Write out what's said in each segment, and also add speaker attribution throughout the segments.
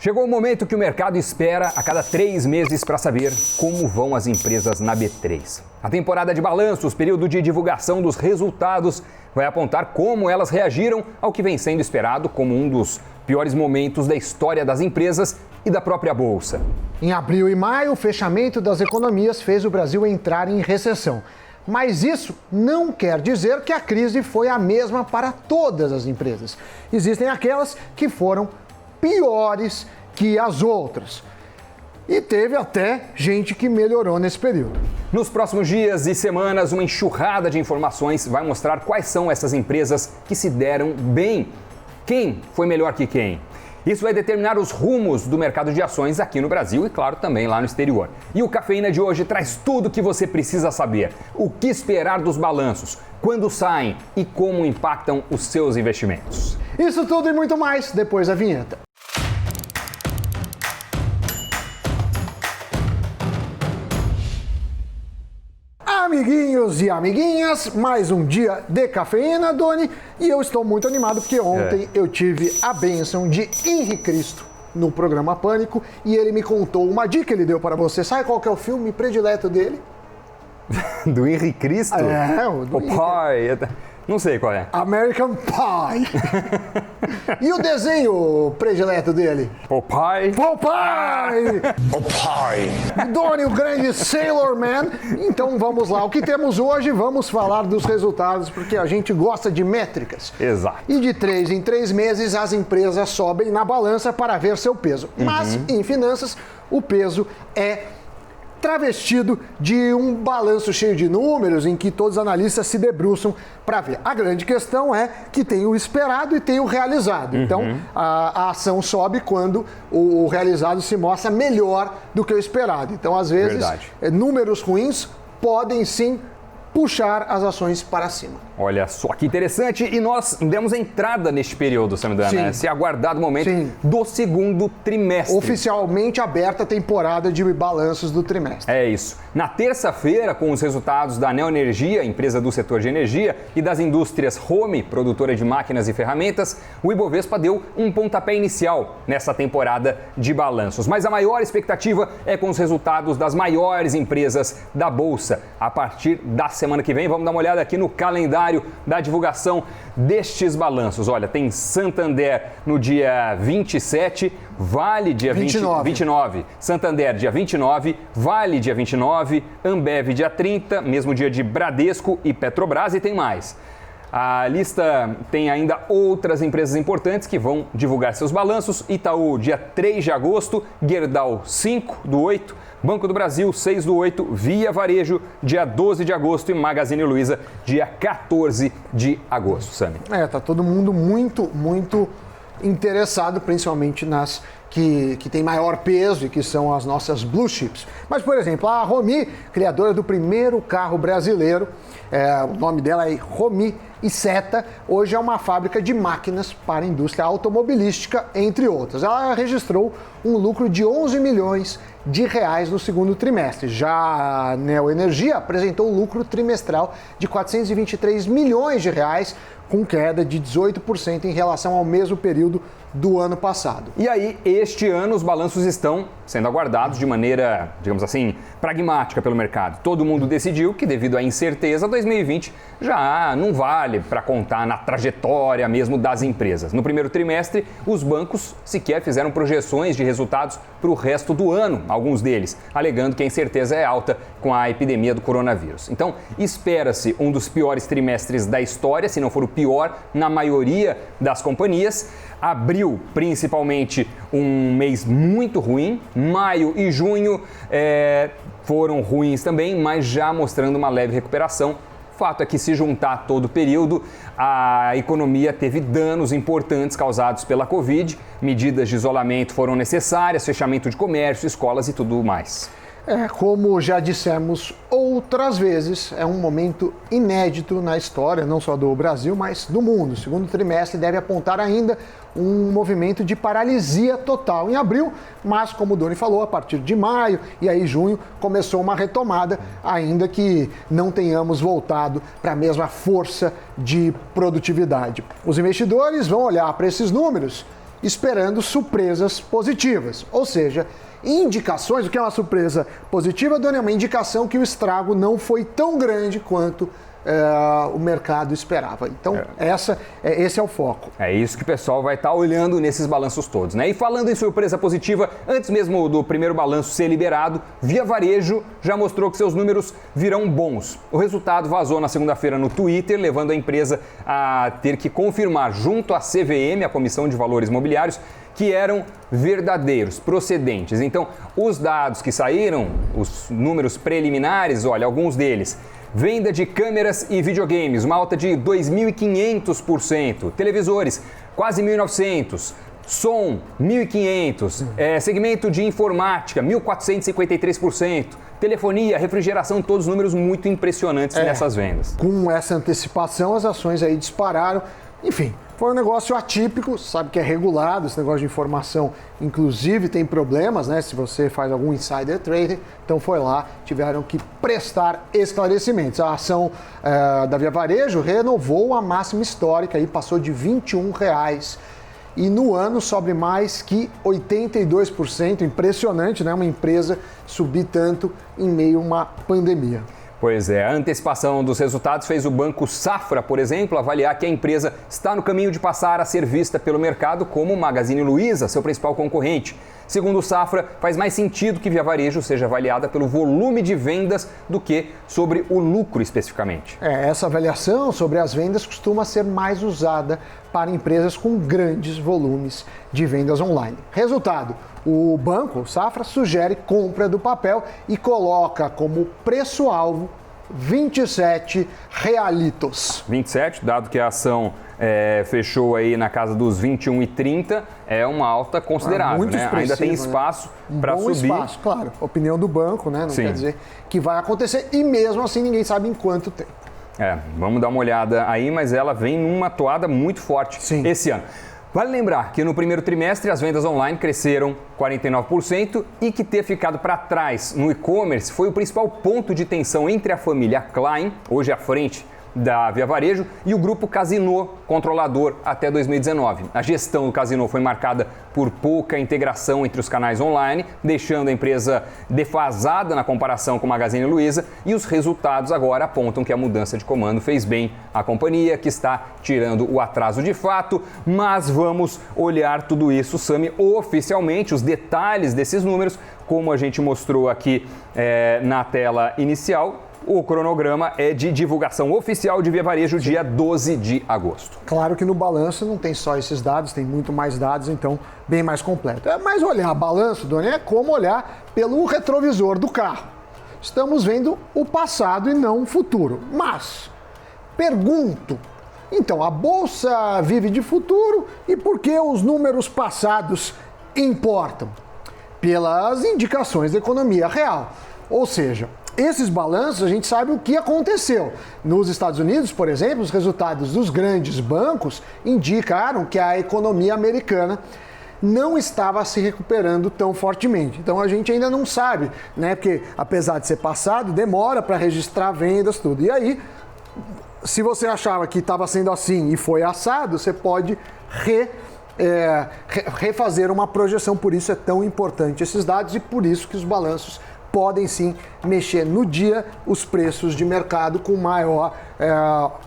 Speaker 1: Chegou o momento que o mercado espera a cada 3 meses para saber como vão as empresas na B3. A temporada de balanços, período de divulgação dos resultados, vai apontar como elas reagiram ao que vem sendo esperado como um dos piores momentos da história das empresas e da própria Bolsa.
Speaker 2: Em abril e maio, o fechamento das economias fez o Brasil entrar em recessão. Mas isso não quer dizer que a crise foi a mesma para todas as empresas. Existem aquelas que foram piores que as outras. E teve até gente que melhorou nesse período.
Speaker 1: Nos próximos dias e semanas, uma enxurrada de informações vai mostrar quais são essas empresas que se deram bem. Quem foi melhor que quem? Isso vai determinar os rumos do mercado de ações aqui no Brasil e, claro, também lá no exterior. E o Cafeína de hoje traz tudo o que você precisa saber. O que esperar dos balanços, quando saem e como impactam os seus investimentos.
Speaker 2: Isso tudo e muito mais depois da vinheta. Amiguinhos e amiguinhas, mais um dia de Cafeína, Doni, e eu estou muito animado porque ontem eu tive a bênção de Henrique Cristo no programa Pânico e ele me contou uma dica que ele deu para você. Sabe qual que é o filme predileto dele?
Speaker 1: Do Henrique Cristo?
Speaker 2: O do
Speaker 1: pai. Não sei qual é.
Speaker 2: American Pie. E o desenho predileto dele?
Speaker 1: Popeye.
Speaker 2: Popeye!
Speaker 1: Popeye.
Speaker 2: Doni, o grande Sailor Man. Então vamos lá. O que temos hoje? Vamos falar dos resultados, porque a gente gosta de métricas.
Speaker 1: Exato.
Speaker 2: E de 3 em 3 meses as empresas sobem na balança para ver seu peso. Mas em finanças, o peso é travestido de um balanço cheio de números em que todos os analistas se debruçam para ver. A grande questão é que tem o esperado e tem o realizado. Então, a ação sobe quando o realizado se mostra melhor do que o esperado. Então, às vezes, números ruins podem sim puxar as ações para cima.
Speaker 1: Olha só que interessante, e nós demos entrada neste período, Samidana, esse aguardado momento do segundo trimestre.
Speaker 2: Oficialmente aberta a temporada de balanços do trimestre.
Speaker 1: É isso. Na terça-feira, com os resultados da Neoenergia, empresa do setor de energia, e das indústrias Home, produtora de máquinas e ferramentas, o Ibovespa deu um pontapé inicial nessa temporada de balanços. Mas a maior expectativa é com os resultados das maiores empresas da Bolsa. A partir da semana que vem, vamos dar uma olhada aqui no calendário da divulgação destes balanços. Olha, tem Santander no dia 27, Vale dia 29, Santander dia 29, Vale dia 29, Ambev dia 30, mesmo dia de Bradesco e Petrobras, e tem mais. A lista tem ainda outras empresas importantes que vão divulgar seus balanços. Itaú, dia 3 de agosto, Gerdau, 5/8, Banco do Brasil, 6/8, Via Varejo, dia 12 de agosto e Magazine Luiza, dia 14 de agosto. Sami.
Speaker 2: Tá todo mundo muito interessado, principalmente nas que tem maior peso e que são as nossas blue chips. Mas, por exemplo, a Romi, criadora do primeiro carro brasileiro, o nome dela é Romi e Seta, hoje é uma fábrica de máquinas para a indústria automobilística, entre outras. Ela registrou um lucro de 11 milhões de reais no segundo trimestre. Já a Neoenergia apresentou um lucro trimestral de 423 milhões de reais, com queda de 18% em relação ao mesmo período do ano passado.
Speaker 1: E aí, este ano, os balanços estão sendo aguardados de maneira, digamos assim, pragmática pelo mercado. Todo mundo decidiu que, devido à incerteza, 2020 já não vale para contar na trajetória mesmo das empresas. No primeiro trimestre, os bancos sequer fizeram projeções de resultados para o resto do ano, alguns deles, alegando que a incerteza é alta com a epidemia do coronavírus. Então, espera-se um dos piores trimestres da história, se não for o pior, na maioria das companhias. Abril, principalmente, um mês muito ruim. Maio e junho foram ruins também, mas já mostrando uma leve recuperação. Fato é que, se juntar todo o período, a economia teve danos importantes causados pela Covid. Medidas de isolamento foram necessárias, fechamento de comércio, escolas e tudo mais.
Speaker 2: Como já dissemos outras vezes, é um momento inédito na história, não só do Brasil, mas do mundo. O segundo trimestre deve apontar ainda um movimento de paralisia total em abril, mas, como o Doni falou, a partir de maio e aí junho começou uma retomada, ainda que não tenhamos voltado para a mesma força de produtividade. Os investidores vão olhar para esses números esperando surpresas positivas. Ou seja, indicações, o que é uma surpresa positiva, Doni, é uma indicação que o estrago não foi tão grande quanto o mercado esperava. Então, esse é o foco.
Speaker 1: É isso que o pessoal vai estar olhando nesses balanços todos, né? E falando em surpresa positiva, antes mesmo do primeiro balanço ser liberado, Via Varejo já mostrou que seus números virão bons. O resultado vazou na segunda-feira no Twitter, levando a empresa a ter que confirmar junto à CVM, a Comissão de Valores Mobiliários, que eram verdadeiros, procedentes. Então, os dados que saíram, os números preliminares, olha, alguns deles: venda de câmeras e videogames, uma alta de 2.500%. Televisores, quase 1.900%. Som, 1.500%. Segmento de informática, 1.453%. Telefonia, refrigeração, todos números muito impressionantes nessas vendas.
Speaker 2: Com essa antecipação, as ações aí dispararam. Enfim, foi um negócio atípico, sabe que é regulado, esse negócio de informação, inclusive tem problemas, né? Se você faz algum insider trading, então foi lá, tiveram que prestar esclarecimentos. A ação da Via Varejo renovou a máxima histórica e passou de R$ 21,00. E no ano sobe mais que 82%, impressionante, né? Uma empresa subir tanto em meio a uma pandemia.
Speaker 1: Pois é, a antecipação dos resultados fez o Banco Safra, por exemplo, avaliar que a empresa está no caminho de passar a ser vista pelo mercado como Magazine Luiza, seu principal concorrente. Segundo o Safra, faz mais sentido que Via Varejo seja avaliada pelo volume de vendas do que sobre o lucro especificamente.
Speaker 2: Essa avaliação sobre as vendas costuma ser mais usada para empresas com grandes volumes de vendas online. Resultado: o banco, o Safra, sugere compra do papel e coloca como preço-alvo 27 realitos.
Speaker 1: 27, dado que a ação fechou aí na casa dos 21,30, é uma alta considerável, né? Ainda tem espaço para subir.
Speaker 2: Espaço, claro. Opinião do banco, né? Não quer dizer que vai acontecer e mesmo assim ninguém sabe em quanto tempo.
Speaker 1: Vamos dar uma olhada aí, mas ela vem numa toada muito forte esse ano. Vale lembrar que no primeiro trimestre as vendas online cresceram 49% e que ter ficado para trás no e-commerce foi o principal ponto de tensão entre a família Klein, hoje à frente da Via Varejo, e o grupo Casino, controlador até 2019. A gestão do Casino foi marcada por pouca integração entre os canais online, deixando a empresa defasada na comparação com o Magazine Luiza, e os resultados agora apontam que a mudança de comando fez bem à companhia, que está tirando o atraso de fato. Mas vamos olhar tudo isso, Sami, oficialmente, os detalhes desses números, como a gente mostrou aqui na tela inicial. O cronograma é de divulgação oficial de Via Varejo, dia 12 de agosto.
Speaker 2: Claro que no balanço não tem só esses dados, tem muito mais dados, então bem mais completo. Mas olhar balanço, Doni, é como olhar pelo retrovisor do carro. Estamos vendo o passado e não o futuro. Mas, pergunto, então a Bolsa vive de futuro e por que os números passados importam? Pelas indicações da economia real. Ou seja, esses balanços, a gente sabe o que aconteceu. Nos Estados Unidos, por exemplo, os resultados dos grandes bancos indicaram que a economia americana não estava se recuperando tão fortemente. Então a gente ainda não sabe, né? Porque apesar de ser passado, demora para registrar vendas, tudo. E aí, se você achava que estava sendo assim e foi assado, você pode refazer uma projeção. Por isso é tão importante esses dados e por isso que os balanços podem sim mexer no dia os preços de mercado com maior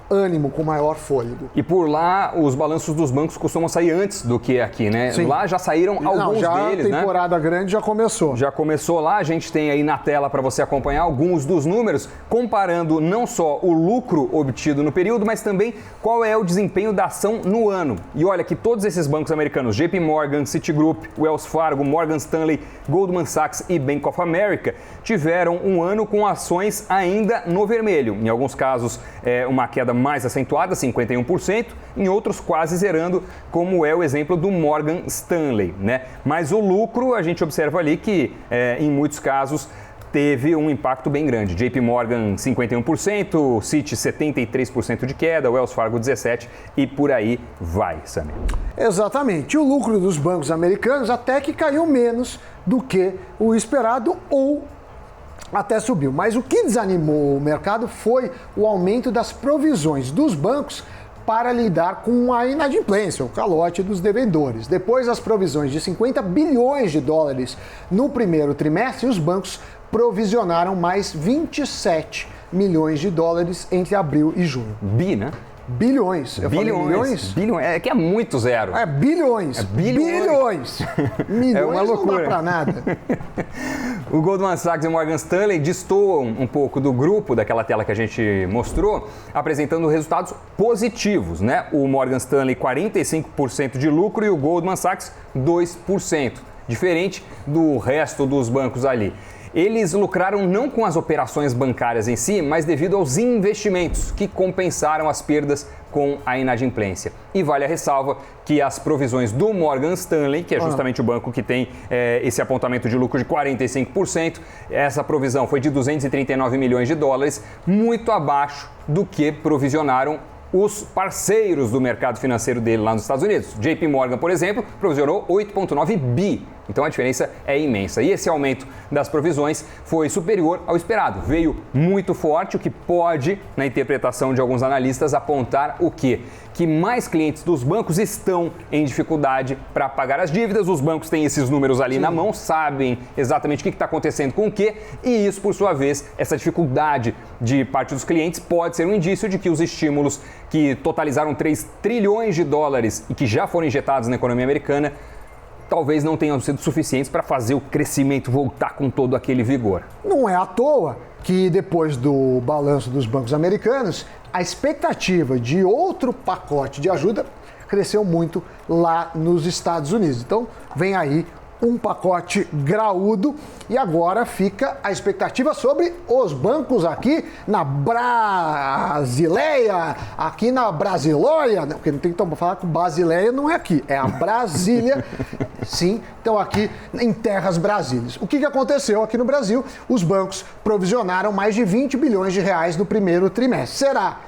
Speaker 2: ânimo, com maior fôlego.
Speaker 1: E por lá, os balanços dos bancos costumam sair antes do que aqui, né? Sim. Lá já saíram alguns deles, né?
Speaker 2: A temporada grande já começou.
Speaker 1: Já começou lá, a gente tem aí na tela para você acompanhar alguns dos números, comparando não só o lucro obtido no período, mas também qual é o desempenho da ação no ano. E olha que todos esses bancos americanos, JP Morgan, Citigroup, Wells Fargo, Morgan Stanley, Goldman Sachs e Bank of America, tiveram um ano com ações ainda no vermelho. Em alguns casos, uma queda mais acentuada, 51%, em outros quase zerando, como é o exemplo do Morgan Stanley, né? Mas o lucro, a gente observa ali que, em muitos casos, teve um impacto bem grande. JP Morgan 51%, Citi 73% de queda, Wells Fargo 17% e por aí vai, Sami.
Speaker 2: Exatamente. O lucro dos bancos americanos até que caiu menos do que o esperado ou até subiu. Mas o que desanimou o mercado foi o aumento das provisões dos bancos para lidar com a inadimplência, o calote dos devedores. Depois das provisões de 50 bilhões de dólares no primeiro trimestre, os bancos provisionaram mais 27 milhões de dólares entre abril e junho.
Speaker 1: Né?
Speaker 2: Bilhões. Eu falei milhões?
Speaker 1: Bilhões. É que é muito zero.
Speaker 2: É bilhões.
Speaker 1: Bilhões.
Speaker 2: Milhões
Speaker 1: é uma loucura.
Speaker 2: Não dá pra nada.
Speaker 1: O Goldman Sachs e o Morgan Stanley destoam um pouco do grupo daquela tela que a gente mostrou, apresentando resultados positivos, né? O Morgan Stanley 45% de lucro e o Goldman Sachs 2%, diferente do resto dos bancos ali. Eles lucraram não com as operações bancárias em si, mas devido aos investimentos que compensaram as perdas com a inadimplência. E vale a ressalva que as provisões do Morgan Stanley, que é justamente o banco que tem esse apontamento de lucro de 45%, essa provisão foi de 239 milhões de dólares, muito abaixo do que provisionaram os parceiros do mercado financeiro dele lá nos Estados Unidos. JP Morgan, por exemplo, provisionou 8,9 bi. Então a diferença é imensa. E esse aumento das provisões foi superior ao esperado. Veio muito forte, o que pode, na interpretação de alguns analistas, apontar o quê? Que mais clientes dos bancos estão em dificuldade para pagar as dívidas. Os bancos têm esses números ali na mão, sabem exatamente o que está acontecendo com o quê. E isso, por sua vez, essa dificuldade de parte dos clientes pode ser um indício de que os estímulos que totalizaram 3 trilhões de dólares e que já foram injetados na economia americana talvez não tenham sido suficientes para fazer o crescimento voltar com todo aquele vigor.
Speaker 2: Não é à toa que depois do balanço dos bancos americanos, a expectativa de outro pacote de ajuda cresceu muito lá nos Estados Unidos. Então, vem aí um pacote graúdo e agora fica a expectativa sobre os bancos aqui na Brasileia, aqui na Brasilóia, porque não tem que falar que Basileia não é aqui, é a Brasília, sim, então aqui em terras brasílias. O que aconteceu aqui no Brasil? Os bancos provisionaram mais de 20 bilhões de reais no primeiro trimestre. Será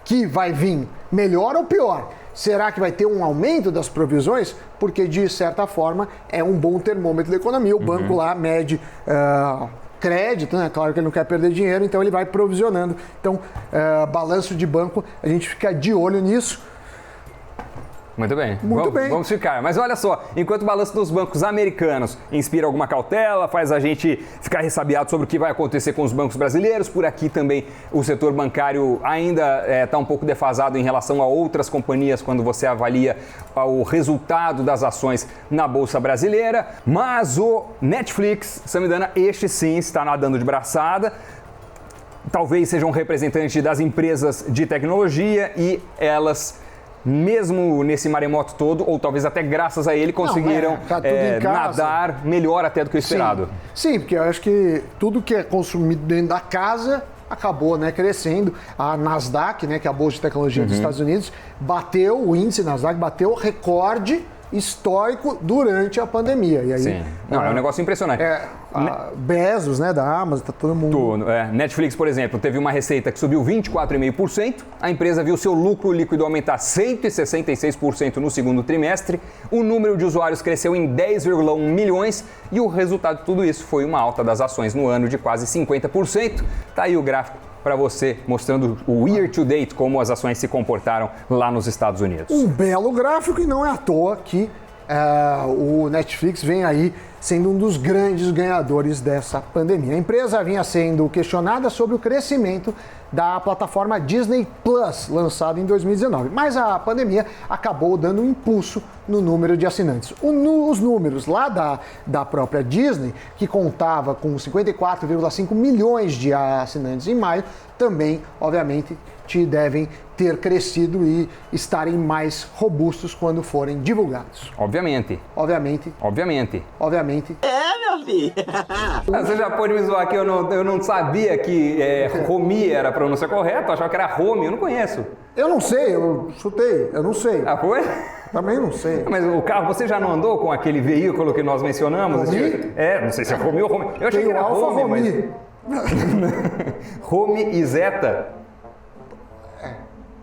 Speaker 2: que vai vir melhor ou pior? Será que vai ter um aumento das provisões? Porque, de certa forma, é um bom termômetro da economia. O banco lá mede crédito, né? Claro que ele não quer perder dinheiro, então ele vai provisionando. Então, balanço de banco, a gente fica de olho nisso.
Speaker 1: Muito bem.
Speaker 2: Muito bem.
Speaker 1: Vamos ficar. Mas olha só, enquanto o balanço dos bancos americanos inspira alguma cautela, faz a gente ficar ressabiado sobre o que vai acontecer com os bancos brasileiros, por aqui também o setor bancário ainda está um pouco defasado em relação a outras companhias quando você avalia o resultado das ações na Bolsa Brasileira. Mas o Netflix, Samidana, este sim está nadando de braçada. Talvez seja um representante das empresas de tecnologia e elas, mesmo nesse maremoto todo, ou talvez até graças a ele, conseguiram nadar melhor até do que o esperado.
Speaker 2: Sim, porque eu acho que tudo que é consumido dentro da casa acabou, né, crescendo. A Nasdaq, né, que é a bolsa de tecnologia dos Estados Unidos, o índice Nasdaq bateu recorde histórico durante a pandemia. E aí,
Speaker 1: sim. Não, é um negócio impressionante.
Speaker 2: Bezos, né, da Amazon, tá todo mundo...
Speaker 1: Netflix, por exemplo, teve uma receita que subiu 24,5%, a empresa viu seu lucro líquido aumentar 166% no segundo trimestre, o número de usuários cresceu em 10,1 milhões e o resultado de tudo isso foi uma alta das ações no ano de quase 50%. Tá aí o gráfico para você, mostrando o year to date, como as ações se comportaram lá nos Estados Unidos.
Speaker 2: Um belo gráfico e não é à toa que o Netflix vem aí sendo um dos grandes ganhadores dessa pandemia. A empresa vinha sendo questionada sobre o crescimento da plataforma Disney Plus, lançada em 2019. Mas a pandemia acabou dando um impulso no número de assinantes. Os números lá da própria Disney, que contava com 54,5 milhões de assinantes em maio, também, obviamente, devem ter crescido e estarem mais robustos quando forem divulgados.
Speaker 1: Obviamente.
Speaker 3: Meu filho!
Speaker 1: Você já pode me zoar que eu não sabia que Romi era a pronúncia correta, eu achava que era Romi, eu não conheço.
Speaker 2: Eu não sei, eu chutei, eu não sei.
Speaker 1: Ah, foi?
Speaker 2: Também não sei.
Speaker 1: Mas o carro, você já não andou com aquele veículo que nós mencionamos?
Speaker 2: Romi?
Speaker 1: Não sei se é Romi ou Romi. Eu achei que era Romi, mas... Romi e Zeta.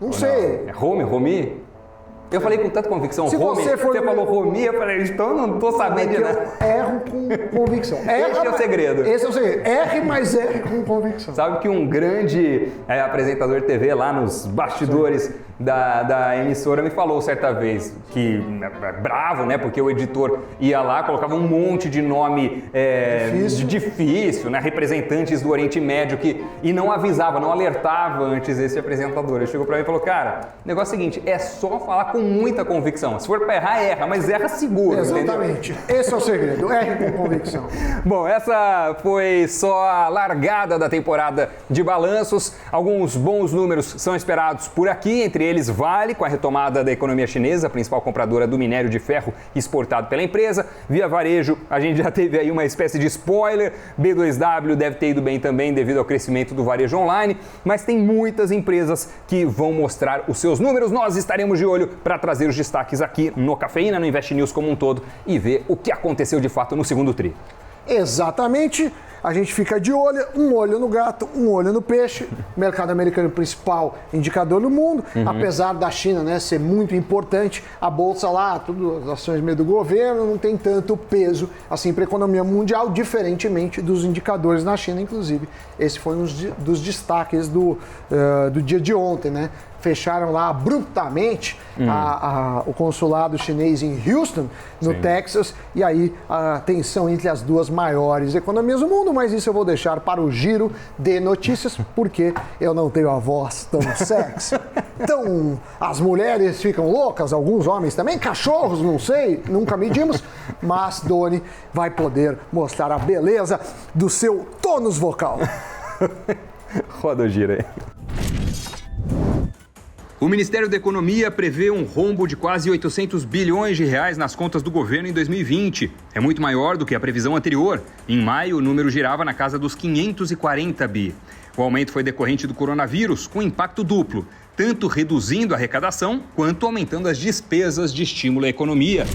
Speaker 2: Não sei.
Speaker 1: É Romi? Eu falei com tanta convicção,
Speaker 2: Se
Speaker 1: Romi.
Speaker 2: você
Speaker 1: falou Romi, eu falei, então eu não estou sabendo de nada.
Speaker 2: Eu erro com convicção.
Speaker 1: Esse é o segredo.
Speaker 2: Esse é o segredo. Erre, mas erre com convicção.
Speaker 1: Sabe que um grande apresentador de TV lá nos bastidores da emissora me falou certa vez que, bravo, né, porque o editor ia lá, colocava um monte de nome difícil, né, representantes do Oriente Médio e não avisava, não alertava antes esse apresentador. Ele chegou para mim e falou, cara, o negócio é o seguinte, é só falar com muita convicção. Se for para errar, erra, mas erra seguro.
Speaker 2: Exatamente.
Speaker 1: Entendeu?
Speaker 2: Esse é o segredo, erre com convicção.
Speaker 1: Bom, essa foi só a largada da temporada de balanços. Alguns bons números são esperados por aqui, entre eles Vale, com a retomada da economia chinesa, a principal compradora do minério de ferro exportado pela empresa. Via Varejo, a gente já teve aí uma espécie de spoiler. B2W deve ter ido bem também devido ao crescimento do varejo online, mas tem muitas empresas que vão mostrar os seus números. Nós estaremos de olho para trazer os destaques aqui no Cafeína, no Invest News como um todo e ver o que aconteceu de fato no segundo tri.
Speaker 2: Exatamente. A gente fica de olho, um olho no gato, um olho no peixe. O mercado americano principal indicador no mundo. Apesar da China, né, ser muito importante, a bolsa lá, tudo as ações meio do governo, não tem tanto peso assim para a economia mundial, diferentemente dos indicadores na China, inclusive. Esse foi um dos destaques do dia de ontem, né? Fecharam lá abruptamente o consulado chinês em Houston, no Texas, e aí a tensão entre as duas maiores economias do mundo, mas isso eu vou deixar para o giro de notícias, porque eu não tenho a voz tão sexy. Então, as mulheres ficam loucas, alguns homens também, cachorros, não sei, nunca medimos, mas Doni vai poder mostrar a beleza do seu tônus vocal.
Speaker 1: Roda o giro aí. O Ministério da Economia prevê um rombo de quase 800 bilhões de reais nas contas do governo em 2020. É muito maior do que a previsão anterior. Em maio, o número girava na casa dos 540 bi. O aumento foi decorrente do coronavírus, com impacto duplo, tanto reduzindo a arrecadação quanto aumentando as despesas de estímulo à economia.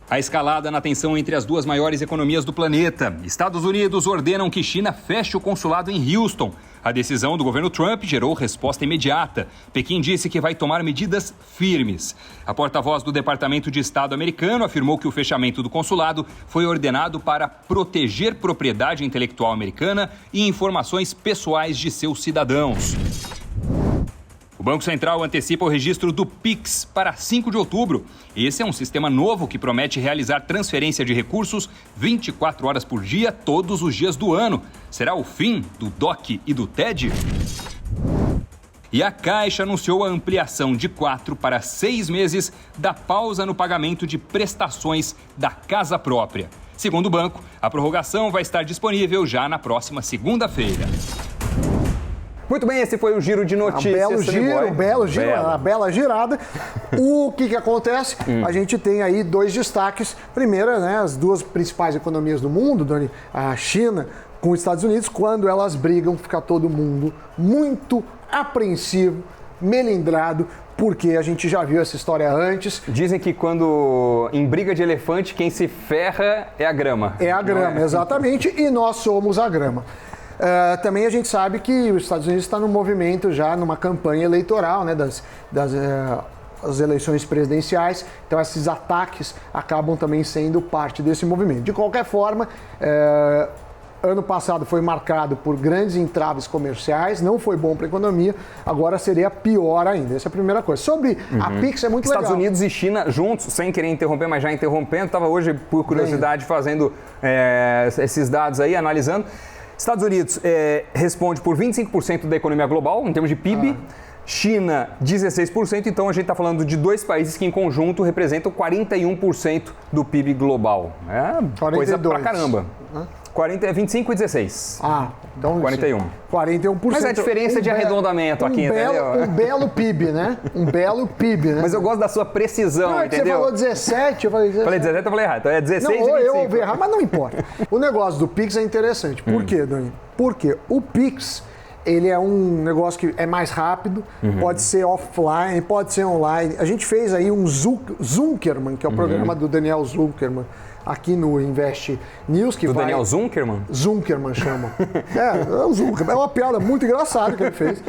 Speaker 1: A escalada na tensão entre as duas maiores economias do planeta. Estados Unidos ordenam que China feche o consulado em Houston. A decisão do governo Trump gerou resposta imediata. Pequim disse que vai tomar medidas firmes. A porta-voz do Departamento de Estado americano afirmou que o fechamento do consulado foi ordenado para proteger propriedade intelectual americana e informações pessoais de seus cidadãos. O Banco Central antecipa o registro do Pix para 5 de outubro. Esse é um sistema novo que promete realizar transferência de recursos 24 horas por dia, todos os dias do ano. Será o fim do DOC e do TED? E a Caixa anunciou a ampliação de 4 para 6 meses da pausa no pagamento de prestações da casa própria. Segundo o banco, a prorrogação vai estar disponível já na próxima segunda-feira. Muito bem, esse foi o giro de notícias.
Speaker 2: Um belo giro, uma bela girada. O que acontece? A gente tem aí dois destaques. Primeiro, né, as duas principais economias do mundo, Doni, a China com os Estados Unidos, quando elas brigam, fica todo mundo muito apreensivo, melindrado, porque a gente já viu essa história antes.
Speaker 1: Dizem que quando em briga de elefante, quem se ferra é a grama.
Speaker 2: É a grama, exatamente, e nós somos a grama. Também a gente sabe que os Estados Unidos está no movimento já, numa campanha eleitoral, né, das eleições presidenciais, então esses ataques acabam também sendo parte desse movimento. De qualquer forma, ano passado foi marcado por grandes entraves comerciais, não foi bom para a economia, agora seria pior ainda. Essa é a primeira coisa. Sobre a Pix, é muito legal.
Speaker 1: Estados Unidos e China juntos, sem querer interromper, mas já interrompendo, estava hoje, por curiosidade, fazendo esses dados aí, analisando. Estados Unidos responde por 25% da economia global, em termos de PIB. China, 16%. Então, a gente está falando de dois países que, em conjunto, representam 41% do PIB global. É 42. Coisa pra caramba. 25 e 16.
Speaker 2: Então
Speaker 1: 41.
Speaker 2: 41%.
Speaker 1: Mas a diferença de arredondamento aqui, entendeu?
Speaker 2: Um belo PIB, né? Um belo PIB, né?
Speaker 1: Mas eu gosto da sua precisão, entendeu?
Speaker 2: Você falou 17, eu falei 17.
Speaker 1: Falei 17, eu falei errado. Então é 16
Speaker 2: não,
Speaker 1: e 25.
Speaker 2: Eu ouvi errado, mas não importa. O negócio do Pix é interessante. Por quê, Doni? Porque o Pix, ele é um negócio que é mais rápido, pode ser offline, pode ser online. A gente fez aí um Zuckerman, que é o programa do Daniel Zuckerman, aqui no Invest News. Que
Speaker 1: Daniel Zuckerman?
Speaker 2: Zuckerman chama. É o Zuckerman. É uma piada muito engraçada que ele fez,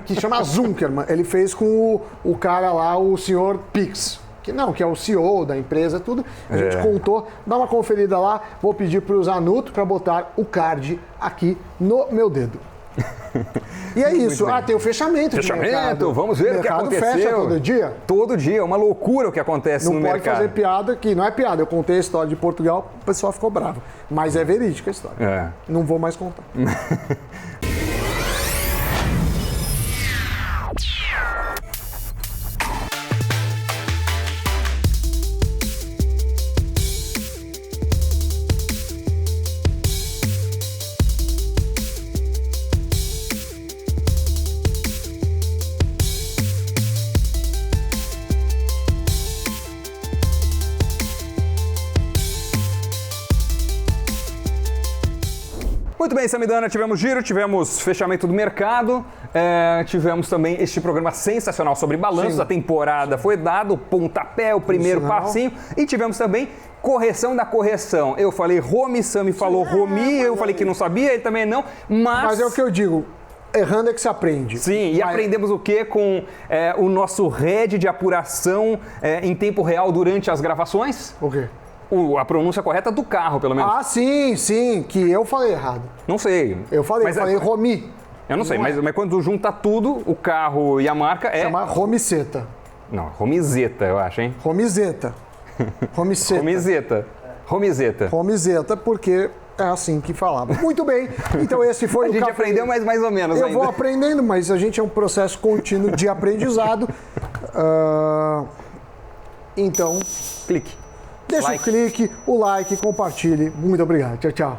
Speaker 2: que chama Zuckerman. Ele fez com o cara lá, o senhor Pix. Que é o CEO da empresa, tudo. A gente contou. Dá uma conferida lá. Vou pedir para o Zanuto para botar o card aqui no meu dedo. E é isso. Tem o fechamento.
Speaker 1: Fechamento, vamos ver o que aconteceu.
Speaker 2: Fecha todo dia?
Speaker 1: Todo dia, é uma loucura o que acontece no mercado.
Speaker 2: Não pode fazer piada, que não é piada. Eu contei a história de Portugal, o pessoal ficou bravo. Mas é verídica a história. Não vou mais contar.
Speaker 1: Muito bem, Samidana, tivemos giro, tivemos fechamento do mercado, tivemos também este programa sensacional sobre balanços, a temporada foi dada, o pontapé, o primeiro passinho, e tivemos também correção da correção. Eu falei Romi, Sami falou Romi, eu falei que não sabia, ele também não,
Speaker 2: mas é o que eu digo. Errando é que se aprende.
Speaker 1: Sim, e aprendemos o quê? Com o nosso head de apuração em tempo real durante as gravações?
Speaker 2: O quê?
Speaker 1: A pronúncia correta do carro, pelo menos.
Speaker 2: Sim, que eu falei errado.
Speaker 1: Não sei.
Speaker 2: Eu falei Romi.
Speaker 1: Eu não sei, mas quando junta tudo, o carro e a marca
Speaker 2: Chama Romiceta.
Speaker 1: Não, Romizeta, eu acho, hein?
Speaker 2: Romizeta. Romizeta, porque é assim que falava. Muito bem, então esse foi
Speaker 1: o café. A gente aprendeu mais ou menos
Speaker 2: ainda. Eu vou aprendendo, mas a gente é um processo contínuo de aprendizado. Então...
Speaker 1: Clique.
Speaker 2: Deixa o clique, o like, compartilhe. Muito obrigado. Tchau, tchau.